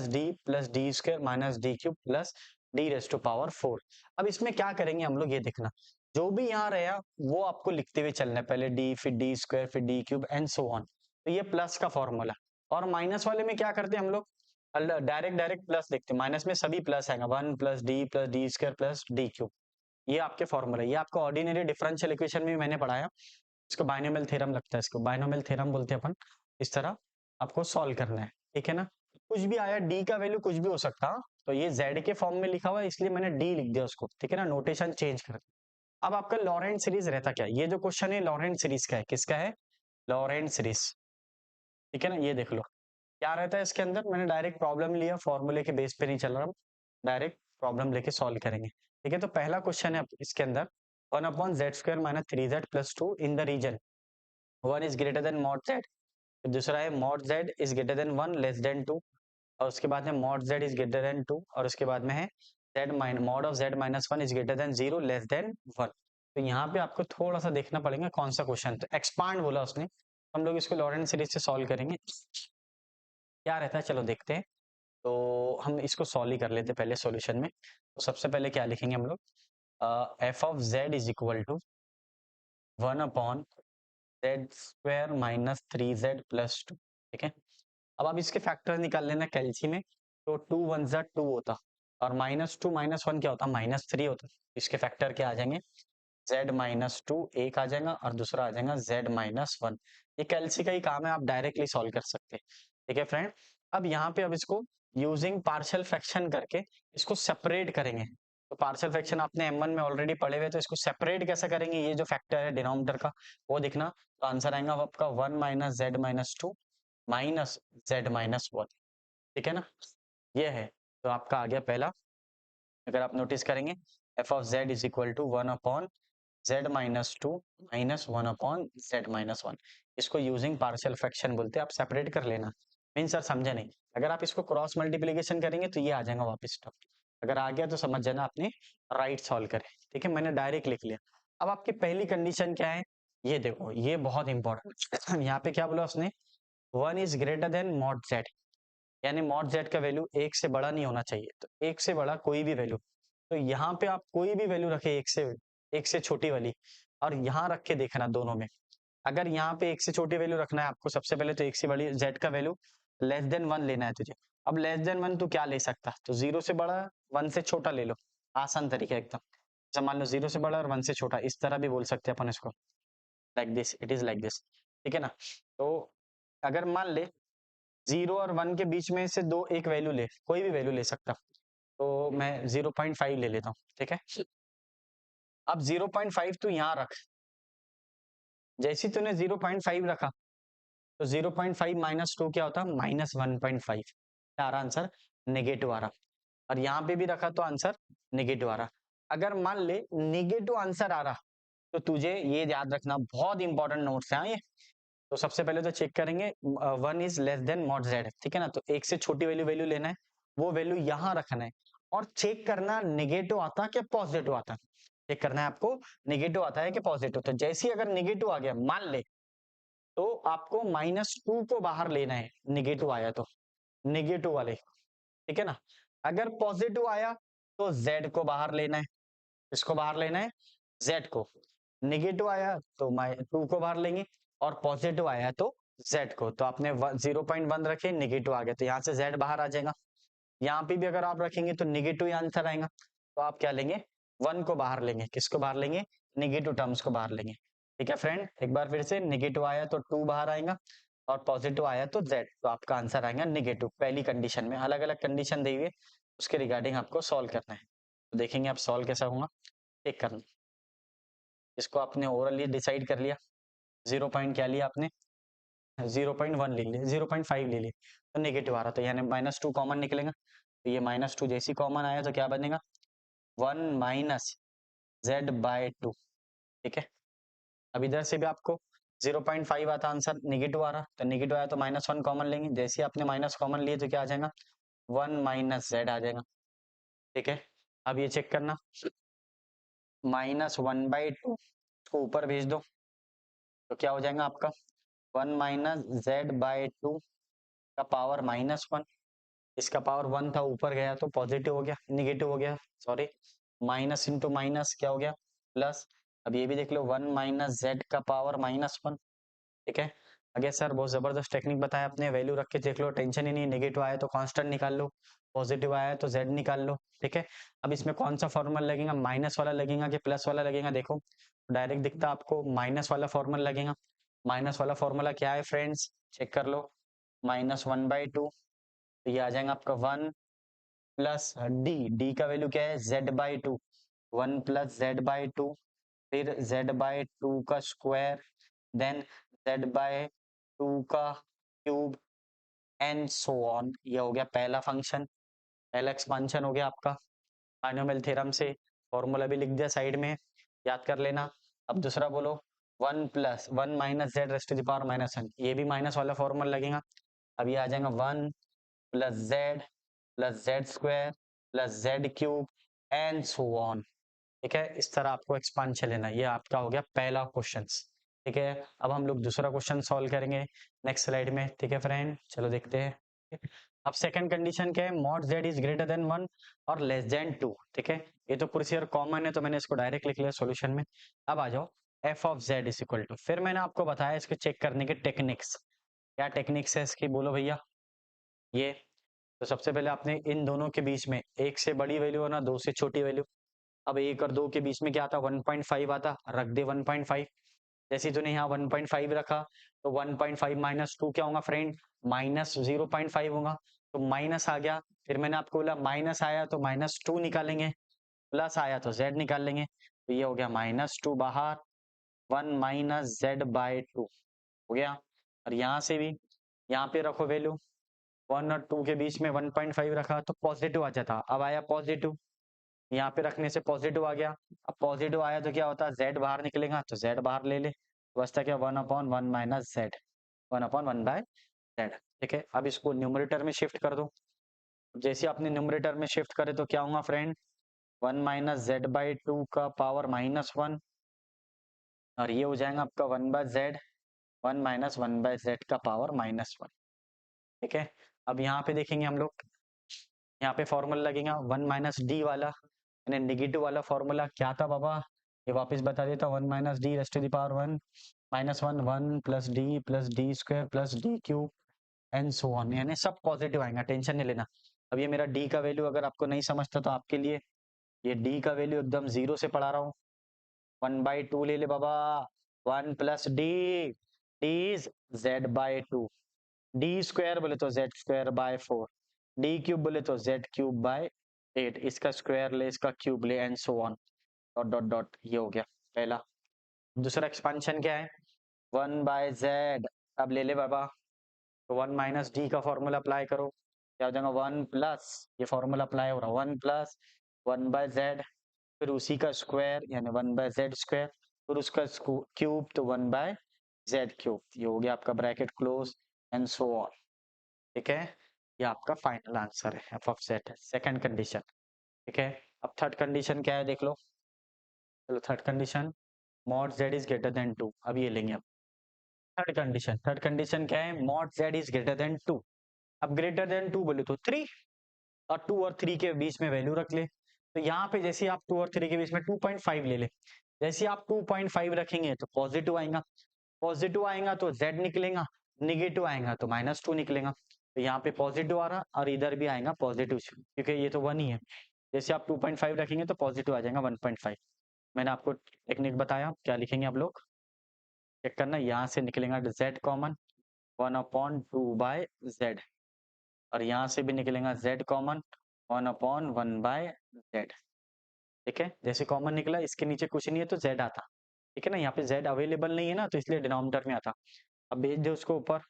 Minus D square minus D cube plus D raise to power 4। अब इसमें क्या करेंगे हम लोग, ये देखना, जो भी यहाँ रहेगा वो आपको लिखते हुए चलना है, पहले डी फिर डी स्क्वायर फिर D cube and so on. तो ये प्लस का फॉर्मूला। और माइनस वाले में क्या करते हैं हम लोग, डायरेक्ट डायरेक्ट प्लस देखते हैं, माइनस में सभी प्लस आएगा, 1 plus D square plus D cube. ये आपके फॉर्मूला, ये आपको ऑर्डिनरी डिफरेंशियल इक्वेशन में भी मैंने पढ़ाया। इसको बाइनोमियल थ्योरम लगता है, इसको बाइनोमियल थ्योरम बोलते हैं अपन। इस तरह आपको सॉल्व करना है, ठीक है ना। कुछ भी आया, डी का वैल्यू कुछ भी हो सकता है, तो ये जेड के फॉर्म में लिखा हुआ है इसलिए मैंने डी लिख दिया उसको, ठीक है ना, नोटेशन चेंज कर। अब आपका लॉरेंट सीरीज रहता क्या है, ये जो क्वेश्चन है लॉरेंट सीरीज का है, किसका है, लॉरेंट सीरीज, ठीक है ना। ये देख लो क्या रहता है इसके अंदर, मैंने डायरेक्ट प्रॉब्लम लिया, फॉर्मूले के बेस पे नहीं चल रहा, डायरेक्ट प्रॉब्लम लेके सॉल्व करेंगे, ठीक है। तो पहला क्वेश्चन है इसके अंदर, 1/z² minus 3z plus 2 in the region 1 is greater than mod z। दूसरा है mod z is greater than 1 less than 2, और उसके बाद में mod z is greater than 2, और उसके बाद में है z minus mod of z minus 1 is greater than 0 less than 1। तो यहाँ पे आपको थोड़ा सा देखना पड़ेगा कौन सा क्वेश्चन, तो एक्सपांड बोला उसने, हम लोग इसको लॉरेंट सीरीज से सॉल्व करेंगे। क्या रहता है चलो देखते हैं। तो हम इसको सॉल्व ही कर लेते पहले सॉल्यूशन में। तो सबसे पहले क्या लिखेंगे हम लोग, F of Z is equal to 1/z² minus 3z plus 2, ठीक है। अब आप इसके फैक्टर निकाल लेना कैलसी में, तो 2 1 ज़ा 2 होता, और -2 -1 क्या होता, -3 होता। इसके फैक्टर क्या आ जाएंगे, z माइनस 2 एक आ जाएगा और दूसरा आ जाएगा z माइनस 1। ये कैलसी का ही काम है, आप डायरेक्टली सॉल्व कर सकते हैं, ठीक है फ्रेंड। अब यहाँ पे अब इसको यूजिंग पार्शियल फ्रैक्शन करके इसको सेपरेट करेंगे। तो पार्शियल फ्रैक्शन आपने M1 में ऑलरेडी पढ़े हुए, तो इसको सेपरेट कैसे करेंगे, ये जो फैक्टर है डिनोमिनेटर का वो दिखना। तो आंसर आएगा आपका 1 minus Z minus 2 minus Z minus 1, ठीक है ना। ये है, तो आपका आ गया पहला। अगर आप नोटिस करेंगे F of Z is equal to 1/z minus 2 minus 1/z minus 1। इसको यूजिंग पार्शियल फ्रैक्शन बोलते हैं, आप सेपरेट कर लेना। मीन सर समझे नहीं, अगर आप इसको क्रॉस मल्टीप्लीकेशन करेंगे तो ये आ जाएगा वापस टर्म, अगर आ गया तो समझ जाना आपने राइट सॉल्व करे, ठीक है। मैंने डायरेक्ट लिख लिया। अब आपकी पहली कंडीशन क्या है, ये देखो, ये बहुत इंपॉर्टेंट यहाँ पे क्या बोला उसने, 1 is greater than mod Z, यानी मॉड जेड का वैल्यू 1 से बड़ा नहीं होना चाहिए। तो 1 से बड़ा कोई भी वैल्यू, तो यहाँ पे आप कोई भी वैल्यू रखे, एक से छोटी वाली, और यहाँ रख के देखना दोनों में। अगर यहाँ पे 1 से छोटी वैल्यू रखना है आपको, सबसे पहले तो 1 से बड़ी जेड का वैल्यू लेस देन 1 लेना है तुझे। अब लेस देन 1 तू क्या ले सकता, तो 0 से बड़ा 1 से छोटा ले लो, आसान तरीका एकदम। जैसे मान लो 0 से बड़ा और 1 से छोटा, इस तरह भी बोल सकते हैं अपन इसको, like this, it is like this, ठीक है ना। तो अगर मान ले 0 और 1 के बीच में से दो एक वैल्यू ले, कोई भी वैल्यू ले सकता, तो मैं 0.5 ले लेता हूँ, ठीक है। अब 0.5 तू यहाँ रख, जैसे तूने 0.5 रखा तो 0.5 माइनस 2 क्या होता है, माइनस 1.5, क्या आ रहा आंसर, नेगेटिव आ रहा। और यहाँ पे भी रखा तो आंसर नेगेटिव आ रहा। अगर मान ले नेगेटिव आंसर आ रहा, तो तुझे ये याद रखना, बहुत इंपॉर्टेंट नोट्स है ये। तो सबसे पहले तो चेक करेंगे 1 is less than mod Z, ठीक है ना। तो एक से छोटी वैल्यू लेना है, वो वैल्यू यहाँ रखना है, और चेक करना नेगेटिव आता है कि पॉजिटिव आता है। चेक करना है आपको नेगेटिव आता है कि पॉजिटिव। तो जैसे ही अगर नेगेटिव आ गया मान ले, तो आपको -2 को बाहर लेना है, नेगेटिव आया तो, नेगेटिव वाले, ठीक है ना। अगर पॉजिटिव आया तो z को बाहर लेना है, इसको बाहर लेना है, z को। नेगेटिव आया तो 2 को बाहर लेंगे, और पॉजिटिव आया तो z को। तो आपने 0.1 रखे, नेगेटिव आ गया, तो यहाँ से z बाहर आ जाएगा। यहाँ पे भी अगर आप रखेंगे तो नेगेटिव ही आंसर आएगा, तो आप क्या लेंगे, 1 को बाहर लेंगे, किसको बाहर लेंगे, नेगेटिव टर्म्स को बाहर लेंगे, ठीक है फ्रेंड। एक बार फिर से, नेगेटिव आया तो 2 बाहर आएगा, और पॉजिटिव आया तो z, तो आपका आंसर आएगा नेगेटिव। पहली कंडीशन में अलग अलग कंडीशन दी हुई है, उसके रिगार्डिंग आपको सॉल्व करना है। तो देखेंगे आप सॉल्व कैसा होगा, टेक करना। इसको आपने ओरली डिसाइड कर लिया, 0 पॉइंट क्या लिया आपने, 0.1 ले लिया, 0.5 ले लिया, तो नेगेटिव आ रहा, तो यानी -2 कॉमन निकलेगा। तो ये -2 जैसी कॉमन आया तो क्या बनेगा, 1 माइनस z बाय 2, ठीक है। अब इधर से भी आपको 0.5 आता आंसर, नेगेटिव आ रहा तो नेगेटिव आया तो -1 कॉमन लेंगे, जैसे ही आपने माइनस कॉमन लिए तो क्या आ जाएगा 1 माइनस जेड आ जाएगा। ठीक है, अब ये चेक करना, -1/2 को ऊपर भेज दो तो क्या हो जाएगा आपका 1 माइनस z/2 का पावर -1, इसका पावर 1 था ऊपर गया तो पॉजिटिव हो गया, निगेटिव हो गया सॉरी, माइनस इंटू माइनस क्या हो गया प्लस। अब ये भी देख लो 1 माइनस जेड का पावर -1। ठीक है, आगे सर बहुत जबरदस्त टेक्निक बताया आपने, वैल्यू रख के देख लो, टेंशन ही नहीं, नेगेटिव आया तो कांस्टेंट निकाल लो, पॉजिटिव आया तो जेड निकाल लो। ठीक है, अब इसमें कौन सा फॉर्मूला लगेगा, माइनस वाला लगेगा कि प्लस वाला लगेगा, देखो डायरेक्ट दिखता आपको माइनस वाला फॉर्मूला लगेगा। माइनस वाला फॉर्मूला क्या है फ्रेंड्स, चेक कर लो, -1/2, तो ये आ जाएगा आपका 1 प्लस डी का वैल्यू क्या है z/2, 1 प्लस z/2, फिर z/2 का स्क्वायर, देन z/2 का क्यूब एंड सो ऑन। ये हो गया पहला फंक्शन, पहला एक्सपांशन हो गया आपका बायनोमियल थ्योरम से, फॉर्मूला भी लिख दिया साइड में, याद कर लेना। अब दूसरा बोलो 1 plus 1 minus Z raise to the power -1, ये भी माइनस वाला फॉर्मूला लगेगा। अब ये आ जाएगा 1 plus Z square plus Z cube and so on. ठीक है, इस तरह आपको एक्सपांशन लेना, ये आपका हो गया पहला क्वेश्चन। ठीक है, अब हम लोग दूसरा क्वेश्चन सॉल्व करेंगे नेक्स्ट स्लाइड में। ठीक है फ्रेंड, चलो देखते हैं। अब सेकंड कंडीशन क्या है, mod z is greater than 1 और लेस देन 2। ठीक है, ये तो प्रोसीजर कॉमन है तो मैंने इसको डायरेक्ट लिख लिया सॉल्यूशन में। अब आ जाओ f of z is equal to, फिर मैंने आपको बताया इसको चेक करने के टेक्निक्स, क्या टेक्निक्स है इसकी बोलो भैया। ये तो सबसे पहले आपने इन दोनों के बीच में एक से बड़ी वैल्यू है ना, दो से छोटी वैल्यू, अब एक और दो के बीच में क्या आता 1.5 आता, रख दे 1.5, जैसे तूने यहाँ 1.5 रखा तो 1.5 माइनस 2 क्या होगा फ्रेंड, -0.5 होगा, तो माइनस आ गया, फिर मैंने आपको बोला माइनस आया तो -2 निकालेंगे, प्लस आया तो z निकाल लेंगे, तो ये हो गया -2 बाहर, 1 माइनस z/2 हो गया। और यहाँ से भी यहाँ पे रखो वैल्यू, 1 और 2 के बीच में 1.5 रखा तो पॉजिटिव आ जाता, अब आया पॉजिटिव, यहाँ पे रखने से पॉजिटिव आ गया, अब पॉजिटिव आया तो क्या होता है z बाहर निकलेगा तो z बाहर ले ले, बचता क्या 1/1 माइनस जेड, 1/1/z। ठीक है, अब इसको न्यूमरेटर में शिफ्ट कर दो, जैसे आपने न्यूमरेटर में शिफ्ट करे तो क्या होगा फ्रेंड, 1 माइनस z/2 का पावर -1, और ये हो जाएगा आपका 1/z, 1 माइनस 1/z का पावर -1। ठीक है, अब यहाँ पे देखेंगे हम लोग, यहाँ पे फॉर्मूला लगेगा 1 माइनस डी वाला, यानी नेगेटिव वाला फॉर्मूला क्या था बाबा, ये वापस बता देता, 1 minus D raise to the power 1 -1, 1 plus D square plus D cube and so on, यानी सब पॉजिटिव आएगा, टेंशन नहीं लेना। अब ये मेरा डी का वैल्यू अगर आपको नहीं समझता तो आपके लिए ये डी का वैल्यू एकदम 0 से पढ़ा रहा हूँ, 1/2 ले ले बाबा, 1 plus D, D is z/2, D square बोले तो z²/4, डी क्यूब बोले तो z³/8, इसका स्क्वायर ले इसका क्यूब ले and so on, dot dot dot, ये हो गया पहला। दूसरा एक्सपांशन क्या है, 1/z, अब ले ले बाबा, तो 1 माइनस डी का फॉर्मूला अप्लाई करो, क्या हो जाएगा 1 प्लस, ये फॉर्मूला अप्लाई हो रहा है 1 प्लस 1/z, फिर उसी का स्क्वायर यानी 1/z स्क्वायर, फिर उसका क्यूब तो 1/z क्यूब, ये हो गया आपका bracket close and so on. ठीक है, ये आपका फाइनल आंसर है F of Z, second condition. ठीक है, अब थर्ड कंडीशन क्या है देख लो, चलो third condition, mod Z is greater than 2, अब ये लेंगे। अब थर्ड कंडीशन क्या है, mod Z is greater than 2, अब ग्रेटर देन 2 बोले तो 3, और 2 और 3 के बीच में वैल्यू रख ले, तो यहाँ पे जैसे आप 2 और 3 के बीच में 2.5 ले ले, जैसे आप 2.5 रखेंगे तो पॉजिटिव आएगा, पॉजिटिव आएगा तो z निकलेगा, निगेटिव आएगा तो -2 निकलेगा, तो यहाँ पे पॉजिटिव आ रहा और इधर भी आएगा पॉजिटिव, क्योंकि ये तो 1 ही है, जैसे आप 2.5 रखेंगे तो पॉजिटिव आ जाएगा 1.5। मैंने आपको टेक्निक बताया, क्या लिखेंगे आप लोग चेक करना, यहाँ से निकलेगा z कॉमन 1/2/z, और यहाँ से भी निकलेगा z कॉमन 1/1/z। ठीक है, जैसे कॉमन निकला इसके नीचे कुछ नहीं है तो z आता, ठीक है ना, यहाँ पे z अवेलेबल नहीं है ना तो इसलिए डिनोमिनेटर में आता, अब भेज दे उसको ऊपर,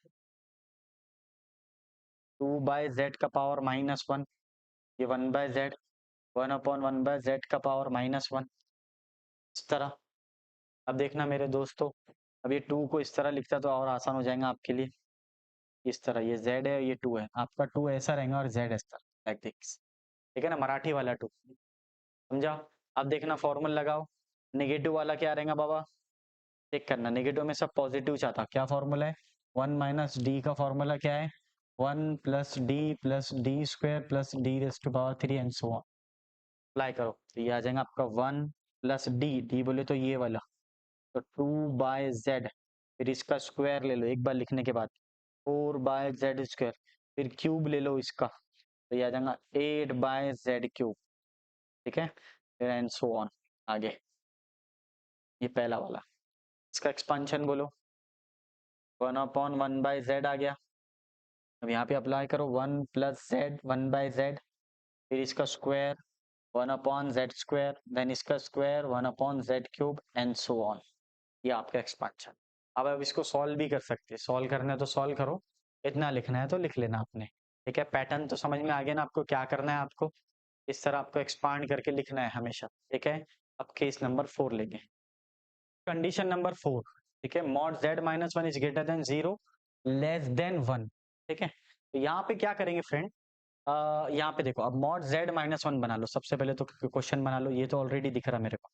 2/z का पावर -1, ये 1/z, 1/1/z का पावर -1, इस तरह। अब देखना मेरे दोस्तों, अब ये 2 को इस तरह लिखता तो और आसान हो जाएगा आपके लिए। इस तरह ये z है, ये 2 है, आपका 2 ऐसा रहेगा और z इस तरह, लाइक दिस, ठीक है ना, मराठी वाला 2, समझा। अब देखना फॉर्मूला लगाओ, नेगेटिव वाला क्या रहेगा बाबा, चेक करना, नेगेटिव में सब पॉजिटिव चाहता, क्या फॉर्मूला है, 1 माइनस डी का फॉर्मूला क्या है, 1 plus D square plus D raise to power 3 and so on. Apply करो तो ये आ जाएगा आपका 1 प्लस डी बोले तो ये वाला, तो 2/z, फिर इसका स्क्वायर ले लो एक बार लिखने के बाद, 4/z स्क्वायर, फिर क्यूब ले लो इसका, तो ये आ जाएगा 8/z क्यूब, ठीक है, फिर एंड सो ऑन आगे। ये पहला वाला, इसका एक्सपांशन बोलो, 1/1/z आ गया। अब यहाँ पे अप्लाई करो 1 प्लस z 1/z, फिर इसका स्क्वायर 1/z स्क्वायर, देन इसका square 1/z cube and so on. ये आपका एक्सपांशन। अब इसको सॉल्व भी कर सकते हैं, सॉल्व करना है तो सॉल्व करो, इतना लिखना है तो लिख लेना आपने, ठीक है। पैटर्न तो समझ में आ गया ना आपको, क्या करना है आपको, इस तरह आपको एक्सपांड करके लिखना है हमेशा, ठीक है। अब केस नंबर 4 लेंगे, कंडीशन नंबर 4, ठीक है, mod z minus 1 is greater than 0 less than 1, ठीक है। तो यहाँ पे क्या करेंगे फ्रेंड, यहाँ पे देखो, अब मॉड z माइनस 1 बना लो, सबसे पहले तो क्वेश्चन बना लो, ये तो ऑलरेडी दिख रहा मेरे को,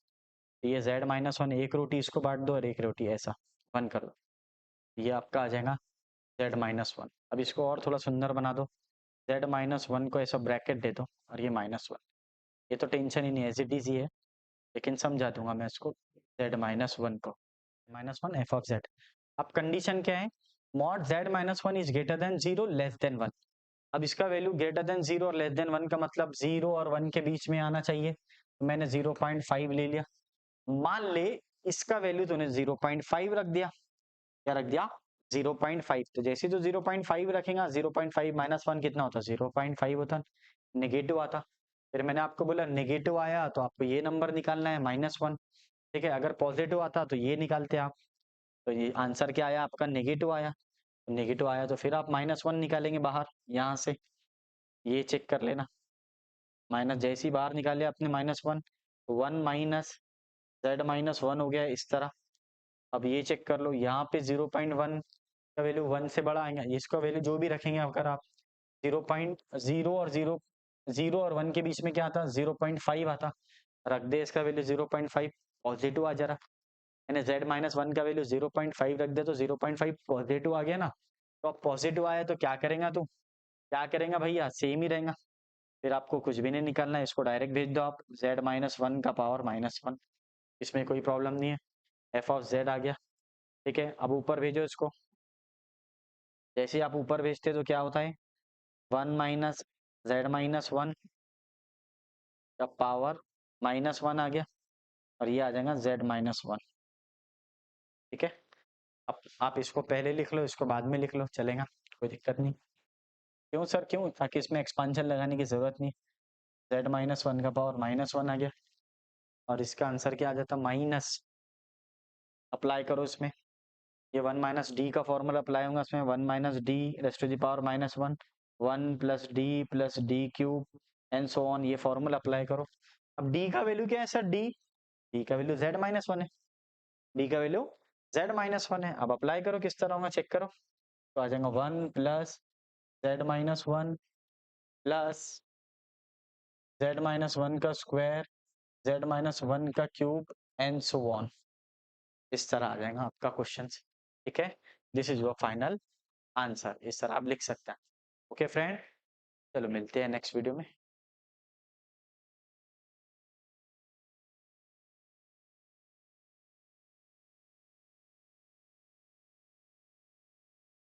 तो ये z माइनस 1 एक रोटी इसको बांट दो और एक रोटी ऐसा 1 कर दो, ये आपका आ जाएगा z माइनस 1। अब इसको और थोड़ा सुंदर बना दो, z माइनस 1 को ऐसा ब्रैकेट दे दो और ये -1, ये तो टेंशन ही नहीं है, एज इट इज ही है, लेकिन समझा दूंगा मैं इसको, z माइनस 1 को -1 f ऑफ z। अब कंडीशन क्या है, mod z minus 1 is greater than 0 less than 1। अब इसका वैल्यू ग्रेटर देन 0 और लेस देन 1 का मतलब 0 और 1 के बीच में आना चाहिए, तो मैंने 0.5 ले लिया। मान ले इसका वैल्यू तूने 0.5 रख दिया, क्या रख दिया 0.5, तो जैसे तो 0.5 रखेगा, 0.5 माइनस 1 कितना होता, 0.5 होता, नेगेटिव आता। फिर मैंने आपको बोला नेगेटिव आया तो आपको ये नंबर निकालना है -1, ठीक है। अगर पॉजिटिव आता तो ये निकालते आप, तो ये आंसर क्या आया आपका, नेगेटिव आया, नेगेटिव आया तो फिर आप -1 निकालेंगे बाहर, यहाँ से ये चेक कर लेना, माइनस जैसे ही बाहर निकाले आपने -1, 1 माइनस z माइनस 1 हो गया इस तरह। अब ये चेक कर लो, यहाँ पे 0.1 का वैल्यू 1 से बड़ा आएगा, इसका वैल्यू जो भी रखेंगे अगर आप 0.0 और 0 और 1 के बीच में क्या आता, 0.5 आता, रख दे इसका वैल्यू 0.5, पॉजिटिव आ जा रहा, यानी z माइनस 1 का वैल्यू 0.5 रख दे तो 0.5 पॉजिटिव आ गया ना। तो अब पॉजिटिव आया तो क्या करेगा तू, क्या करेगा भैया, सेम ही रहेगा, फिर आपको कुछ भी नहीं निकालना है, इसको डायरेक्ट भेज दो आप, z माइनस 1 का पावर -1, इसमें कोई प्रॉब्लम नहीं है, f ऑफ z आ गया, ठीक है। अब ऊपर भेजो इसको, जैसे आप ऊपर भेजते तो क्या होता है, 1 माइनस z माइनस 1 का पावर -1 आ गया, और ये आ जाएगा z माइनस 1, ठीक है। अब आप इसको पहले लिख लो, इसको बाद में लिख लो, चलेगा, कोई दिक्कत नहीं। क्यों सर, क्यों, ताकि इसमें एक्सपांशन लगाने की जरूरत नहीं, z माइनस 1 का पावर -1 आ गया, और इसका आंसर क्या आ जाता, माइनस, अप्लाई करो इसमें, ये 1 माइनस डी का फॉर्मूला अप्लाई होगा इसमें, 1 minus D raise to the power -1, 1 plus D cube and so on, ये फॉर्मूला अप्लाई करो। अब डी का वैल्यू क्या है सर, डी का वैल्यू z माइनस 1 है, डी का वैल्यू z माइनस 1 है। अब अप्लाई करो, किस तरह होगा चेक करो, तो आ जाएगा 1 plus z minus 1 plus z minus 1 का स्क्वायर, z माइनस 1 का क्यूब एंड सो ऑन, इस तरह आ जाएगा आपका क्वेश्चन, ठीक है। This is your final answer, इस तरह आप लिख सकते हैं। ओके फ्रेंड, चलो मिलते हैं नेक्स्ट वीडियो में।